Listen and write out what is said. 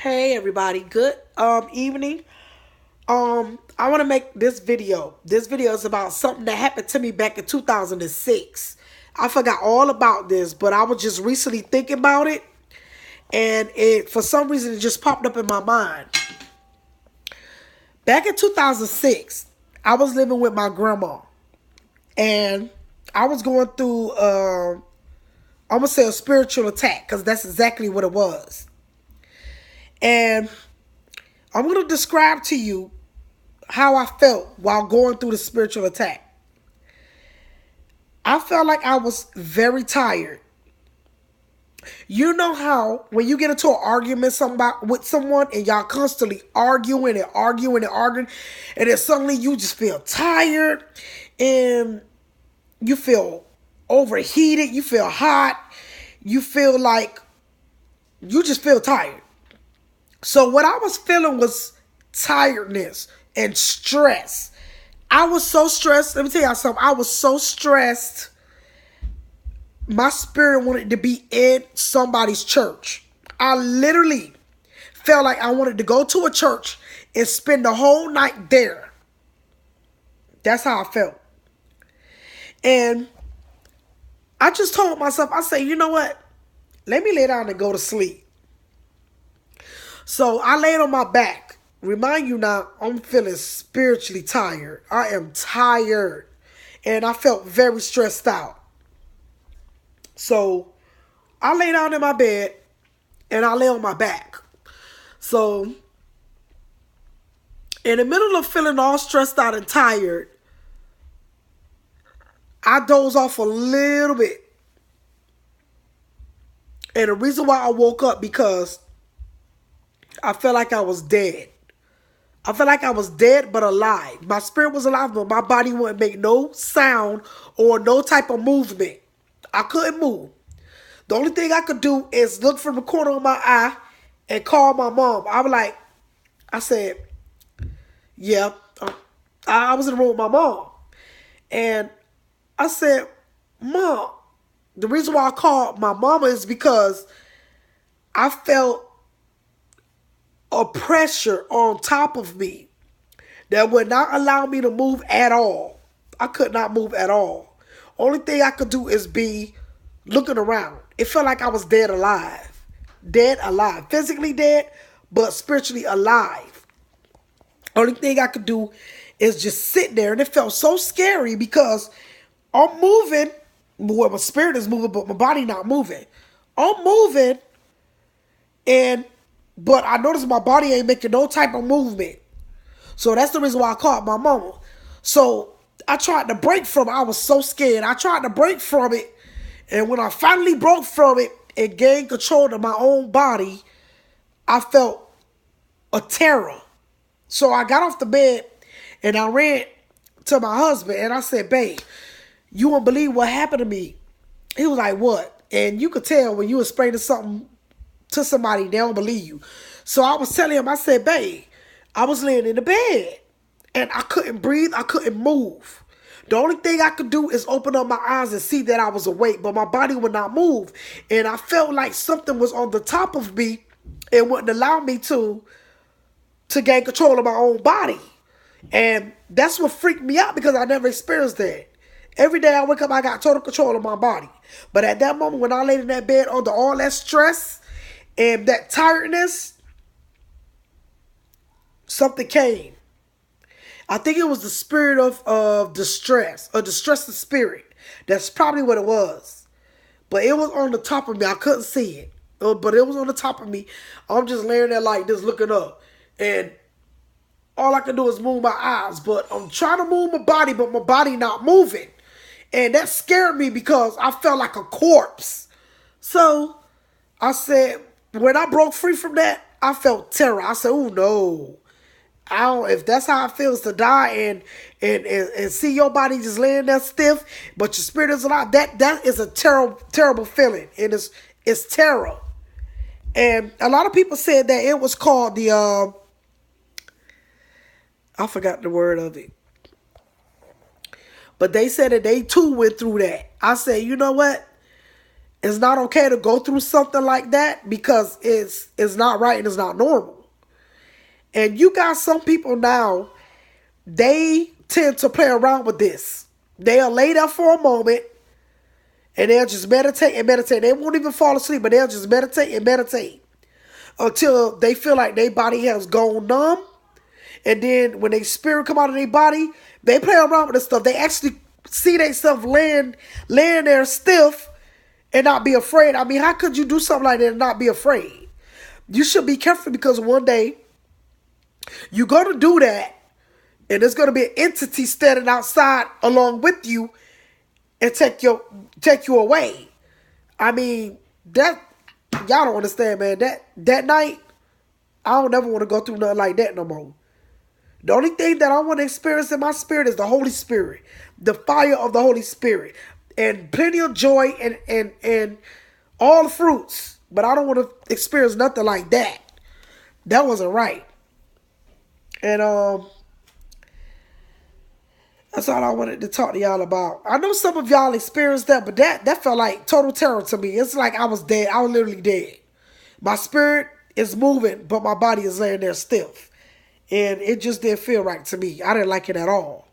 Hey everybody, good evening. I want to make this video. This video is about something that happened to me back in 2006. I forgot all about this, but I was just recently thinking about it, and it for some reason it just popped up in my mind. Back in 2006, I was living with my grandma, and I was going through I'm gonna say a spiritual attack, because that's exactly what it was. And I'm gonna describe to you how I felt while going through the spiritual attack. I felt like I was very tired. You know how when you get into an argument with someone and y'all constantly arguing and arguing and arguing, and then suddenly you just feel tired and you feel overheated, you feel hot, you feel like you just feel tired. So what I was feeling was tiredness and stress. I was so stressed. Let me tell y'all something. I was so stressed. My spirit wanted to be in somebody's church. I literally felt like I wanted to go to a church and spend the whole night there. That's how I felt. And I just told myself, I said, you know what? Let me lay down and go to sleep. So I laid on my back. Remind you now, I'm feeling spiritually tired. I am tired. And I felt very stressed out. So I lay down in my bed and I lay on my back. So in the middle of feeling all stressed out and tired, I dozed off a little bit. And the reason why I woke up because I felt like I was dead. I felt like I was dead but alive. My spirit was alive, but my body wouldn't make no sound or no type of movement. I couldn't move. The only thing I could do is look from the corner of my eye and call my mom. I said, yeah. I was in the room with my mom. And I said, Mom, the reason why I called my mama is because I felt a pressure on top of me that would not allow me to move at all. I could not move at all. Only thing I could do is be looking around. It felt like I was dead alive. Dead alive. Physically dead, but spiritually alive. Only thing I could do is just sit there. And it felt so scary because I'm moving. Well, my spirit is moving, but my body not moving. I'm moving, but I noticed my body ain't making no type of movement. So that's the reason why I called my mama. So I tried to break from it. I was so scared. I tried to break from it. And when I finally broke from it and gained control of my own body, I felt a terror. So I got off the bed and I ran to my husband and I said, babe, you won't believe what happened to me. He was like, what? And you could tell when you explaining something to somebody, they don't believe you. So I was telling him, I said, babe, I was laying in the bed and I couldn't breathe. I couldn't move. The only thing I could do is open up my eyes and see that I was awake, but my body would not move. And I felt like something was on the top of me and wouldn't allow me to gain control of my own body. And that's what freaked me out because I never experienced that. Every day I wake up, I got total control of my body. But at that moment, when I laid in that bed under all that stress and that tiredness, something came. I think it was the spirit of distress, a distressed spirit. That's probably what it was. But it was on the top of me. I couldn't see it. But it was on the top of me. I'm just laying there like this looking up. And all I can do is move my eyes. But I'm trying to move my body, but my body not moving. And that scared me because I felt like a corpse. So I said, when I broke free from that, I felt terror. I said, oh no. I don't, if that's how it feels to die and see your body just laying there stiff, but your spirit is alive, that is a terrible feeling. And it's terror. And a lot of people said that it was called the I forgot the word of it. But they said that they too went through that. I said, you know what? It's not okay to go through something like that because it's not right and it's not normal. And you got some people now, they tend to play around with this. They'll lay there for a moment and they'll just meditate and meditate. They won't even fall asleep, but they'll just meditate and meditate until they feel like their body has gone numb. And then when their spirit come out of their body, they play around with this stuff. They actually see themselves laying there stiff and not be afraid. I mean, how could you do something like that and not be afraid? You should be careful because one day you're going to do that and there's going to be an entity standing outside along with you and take you away. I mean, that y'all don't understand, man. That night, I don't ever want to go through nothing like that no more. The only thing that I want to experience in my spirit is the Holy Spirit, the fire of the Holy Spirit, and plenty of joy and all the fruits. But I don't want to experience nothing like that. That wasn't right. And that's all I wanted to talk to y'all about. I know some of y'all experienced that, but that felt like total terror to me. It's like I was dead. I was literally dead. My spirit is moving, but my body is laying there stiff. And it just didn't feel right to me. I didn't like it at all.